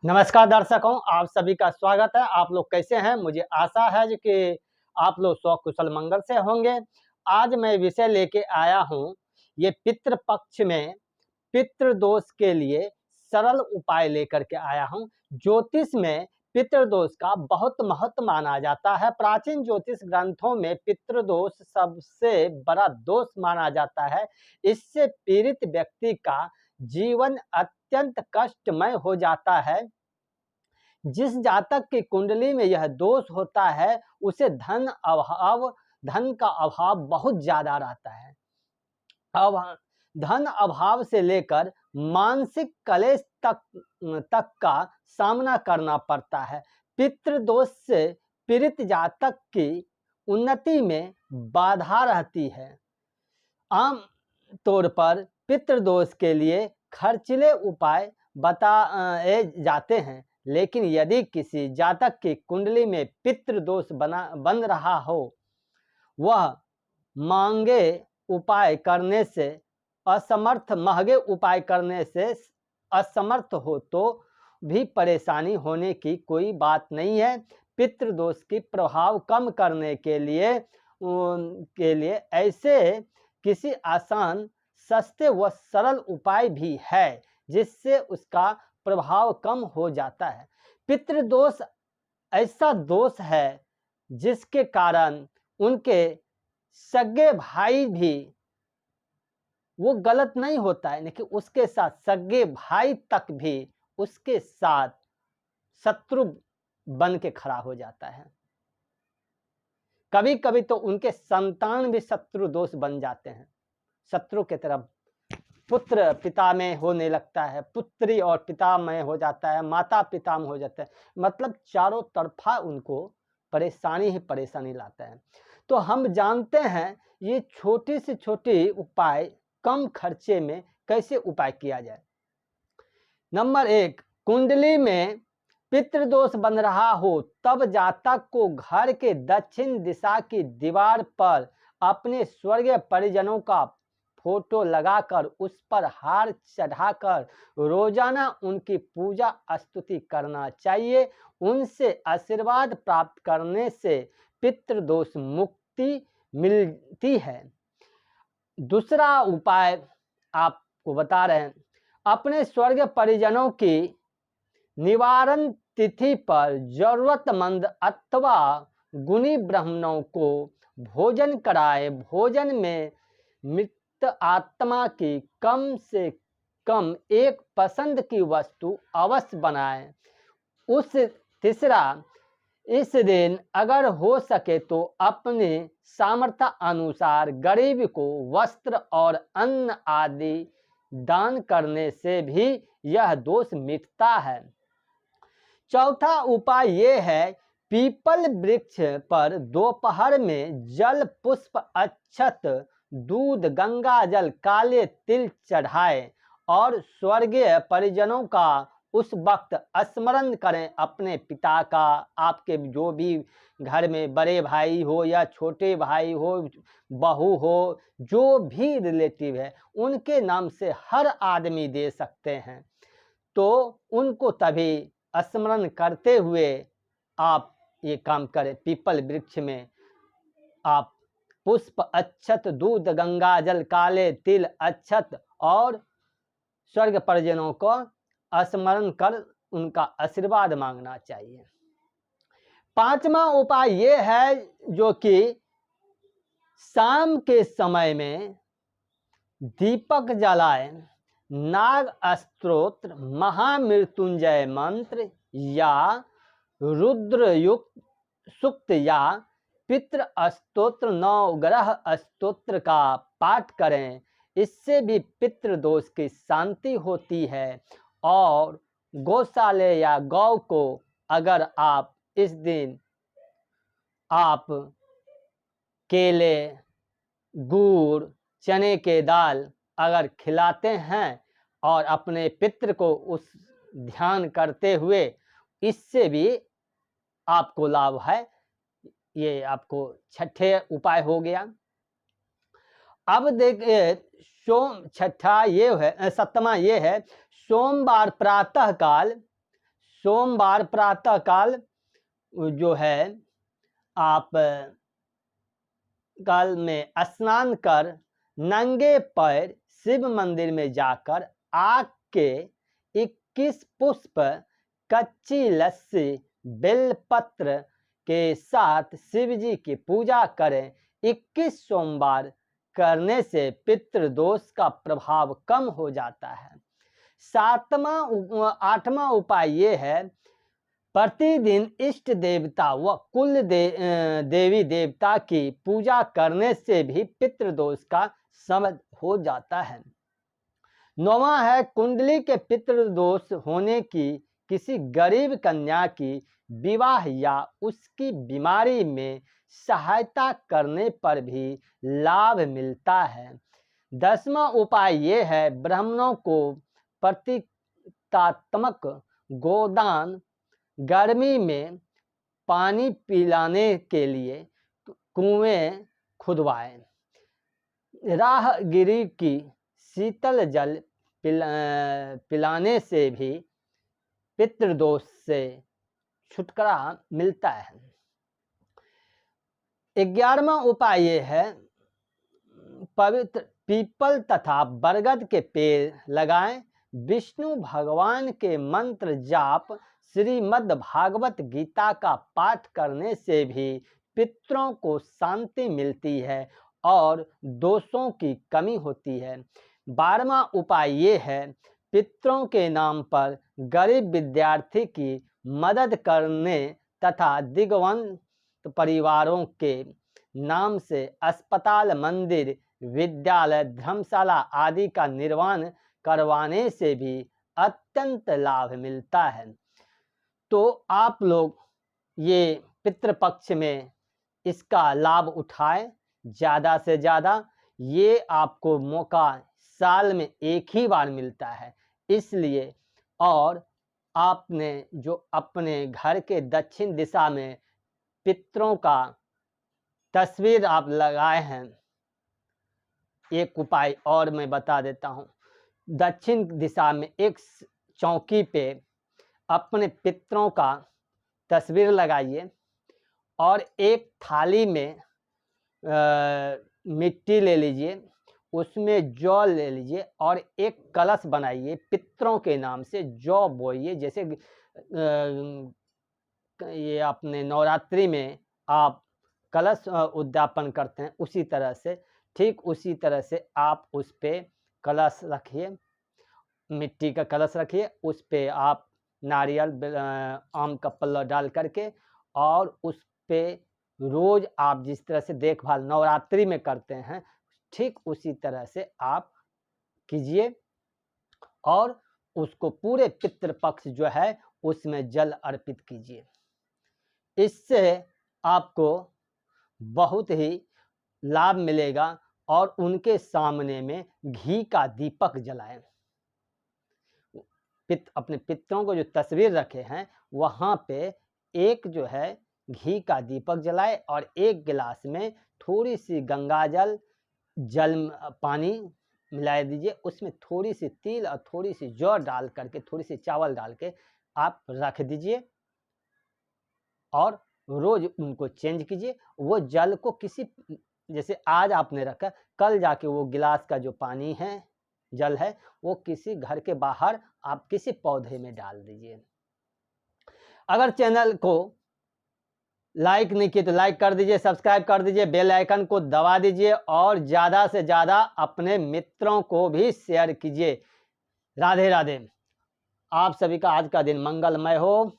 नमस्कार दर्शकों, आप सभी का स्वागत है। आप लोग कैसे हैं? मुझे आशा है कि आप लोग स्वकुशल मंगल से होंगे। आज मैं विषय लेके आया हूँ, ये पितृ पक्ष में पितृदोष के लिए सरल उपाय लेकर के आया हूँ। ज्योतिष में पितृदोष का बहुत महत्व माना जाता है। प्राचीन ज्योतिष ग्रंथों में पितृदोष सबसे बड़ा दोष माना जाता है। इससे पीड़ित व्यक्ति का जीवन अत्यंत कष्टमय हो जाता है। जिस जातक की कुंडली में यह दोष होता है, उसे धन का अभाव बहुत ज्यादा रहता है। अब धन अभाव से लेकर मानसिक कलेश तक का सामना करना पड़ता है। पितृदोष से पीड़ित जातक की उन्नति में बाधा रहती है। आम तौर पर पितृदोष के लिए खर्चीले उपाय बताए जाते हैं, लेकिन यदि किसी जातक की कुंडली में पितृदोष बन रहा हो, वह महंगे उपाय करने से असमर्थ हो तो भी परेशानी होने की कोई बात नहीं है। पितृदोष की प्रभाव कम करने के लिए ऐसे किसी आसान, सस्ते व सरल उपाय भी है जिससे उसका प्रभाव कम हो जाता है। पितृदोष ऐसा दोष है जिसके कारण उनके सगे भाई भी, वो गलत नहीं होता है, लेकिन उसके साथ सगे भाई तक भी उसके साथ शत्रु बन के खड़ा हो जाता है। कभी कभी तो उनके संतान भी शत्रु दोष बन जाते हैं। शत्रु की तरफ पुत्र पिता में होने लगता है, पुत्री और पिता में हो जाता है, माता पिता में हो जाता है। मतलब चारों तरफा उनको परेशानी ही परेशानी लाता है। तो हम जानते हैं ये छोटी से छोटी उपाय कम खर्चे में कैसे उपाय किया जाए। नंबर 1, कुंडली में पितृदोष बन रहा हो तब जातक को घर के दक्षिण दिशा की दीवार पर अपने स्वर्गीय परिजनों का फोटो लगाकर उस पर हार चढ़ाकर रोजाना उनकी पूजा स्तुति करना चाहिए। उनसे आशीर्वाद प्राप्त करने से पितृदोष मुक्ति मिलती है। दूसरा उपाय आपको बता रहे हैं, अपने स्वर्गीय परिजनों की निवारण तिथि पर जरूरतमंद अथवा गुणी ब्राह्मणों को भोजन कराए। भोजन में मृत आत्मा की कम से कम एक पसंद की वस्तु अवश्य बनाएं। तीसरा, इस दिन अगर हो सके तो अपने सामर्थ्य अनुसार गरीब को वस्त्र और अन्न आदि दान करने से भी यह दोष मिटता है। चौथा उपाय यह है, पीपल वृक्ष पर दोपहर में जल, पुष्प, अक्षत, दूध, गंगा जल, काले तिल चढ़ाएं और स्वर्गीय परिजनों का उस वक्त स्मरण करें। अपने पिता का, आपके जो भी घर में बड़े भाई हो या छोटे भाई हो, बहू हो, जो भी रिलेटिव है, उनके नाम से हर आदमी दे सकते हैं। तो उनको तभी स्मरण करते हुए आप ये काम करें। पीपल वृक्ष में आप पुष्प, अक्षत, दूध, गंगा जल, काले तिल, अक्षत और स्वर्ग परिजनों को स्मरण कर उनका आशीर्वाद मांगना चाहिए। पांचवा उपाय ये है, जो कि शाम के समय में दीपक जलाएं, नाग स्तोत्र, महामृत्युंजय मंत्र या रुद्र युक्त सूक्त या पितृ स्तोत्र, नवग्रह स्तोत्र का पाठ करें। इससे भी पितृदोष की शांति होती है। और गौशाले या गौ को अगर आप इस दिन आप केले, गुड़, चने के दाल अगर खिलाते हैं और अपने पितृ को उस ध्यान करते हुए, इससे भी आपको लाभ है। ये आपको छठे उपाय हो गया। अब देखिए सप्तमा ये है, सोमवार प्रातः काल सोमवार प्रातः काल जो है आप काल में स्नान कर नंगे पैर शिव मंदिर में जाकर आग के 21 पुष्प, कच्ची लस्सी, बेलपत्र के साथ शिव जी की पूजा करें। 21 सोमवार करने से पितृदोष का प्रभाव कम हो जाता है। 8वां उपाय ये है, प्रतिदिन इष्ट देवता व कुल देवी देवता की पूजा करने से भी पितृदोष का शमन हो जाता है। 9वां है, कुंडली के पितृदोष होने की किसी गरीब कन्या की विवाह या उसकी बीमारी में सहायता करने पर भी लाभ मिलता है। 10वां उपाय ये है, ब्राह्मणों को प्रतीकात्मक गोदान, गर्मी में पानी पिलाने के लिए कुएं खुदवाएं। राहगिरी की शीतल जल पिलाने से भी पितृदोष से छुटकारा मिलता है। 11वां उपाय ये है, पवित्र पीपल तथा बरगद के पेड़ लगाएं। विष्णु भगवान के मंत्र जाप, श्रीमद् भागवत गीता का पाठ करने से भी पितरों को शांति मिलती है और दोषों की कमी होती है। 12वां उपाय ये है, पितरों के नाम पर गरीब विद्यार्थी की मदद करने तथा दिग्वंत परिवारों के नाम से अस्पताल, मंदिर, विद्यालय, धर्मशाला आदि का निर्माण करवाने से भी अत्यंत लाभ मिलता है। तो आप लोग ये पितृपक्ष में इसका लाभ उठाएं ज़्यादा से ज़्यादा। ये आपको मौका साल में एक ही बार मिलता है, इसलिए। और आपने जो अपने घर के दक्षिण दिशा में पितरों का तस्वीर आप लगाए हैं, एक उपाय और मैं बता देता हूँ। दक्षिण दिशा में एक चौकी पे अपने पितरों का तस्वीर लगाइए और एक थाली में मिट्टी ले लीजिए, उसमें जौ ले लीजिए और एक कलश बनाइए। पितरों के नाम से जौ बोइए। जैसे ये अपने नवरात्रि में आप कलश उद्यापन करते हैं, उसी तरह से, ठीक उसी तरह से आप उस पे कलश रखिए, मिट्टी का कलश रखिए, उस पे आप नारियल आम का पल्ला डाल करके, और उस पे रोज आप जिस तरह से देखभाल नवरात्रि में करते हैं, ठीक उसी तरह से आप कीजिए और उसको पूरे पितृपक्ष जो है उसमें जल अर्पित कीजिए। इससे आपको बहुत ही लाभ मिलेगा। और उनके सामने में घी का दीपक जलाएं। अपने पितरों को जो तस्वीर रखे हैं वहाँ पे एक जो है घी का दीपक जलाए और एक गिलास में थोड़ी सी गंगा जल पानी मिला दीजिए। उसमें थोड़ी सी तिल और थोड़ी सी जौ डाल करके, थोड़ी सी चावल डाल के आप रख दीजिए और रोज उनको चेंज कीजिए। वो जल को किसी, जैसे आज आपने रखा, कल जाके वो गिलास का जो पानी है, जल है, वो किसी घर के बाहर आप किसी पौधे में डाल दीजिए। अगर चैनल को लाइक नहीं किए तो लाइक कर दीजिए, सब्सक्राइब कर दीजिए, बेल आइकन को दबा दीजिए और ज़्यादा से ज़्यादा अपने मित्रों को भी शेयर कीजिए। राधे राधे। आप सभी का आज का दिन मंगलमय हो।